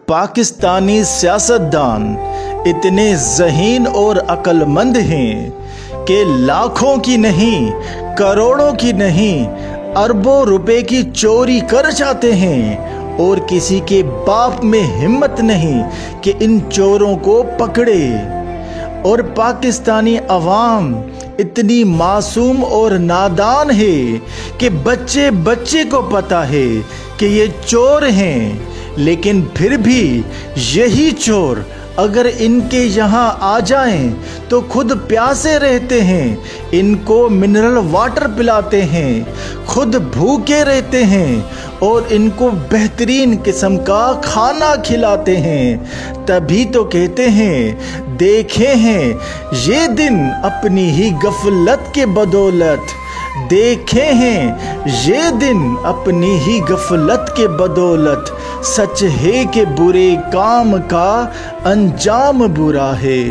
पाकिस्तानी सियासतदान इतने ज़हीन और अक्लमंद हैं कि लाखों की नहीं, करोड़ों की नहीं, अरबों रुपए की चोरी कर जाते हैं और किसी के बाप में हिम्मत नहीं कि इन चोरों को पकड़े। और पाकिस्तानी अवाम इतनी मासूम और नादान है कि बच्चे बच्चे को पता है कि ये चोर हैं, लेकिन फिर भी यही चोर अगर इनके यहाँ आ जाएं तो खुद प्यासे रहते हैं, इनको मिनरल वाटर पिलाते हैं, खुद भूखे रहते हैं और इनको बेहतरीन किस्म का खाना खिलाते हैं। तभी तो कहते हैं देखे हैं ये दिन अपनी ही गफलत के बदौलत, देखे हैं ये दिन अपनी ही गफलत के बदौलत, सच है कि बुरे काम का अंजाम बुरा है।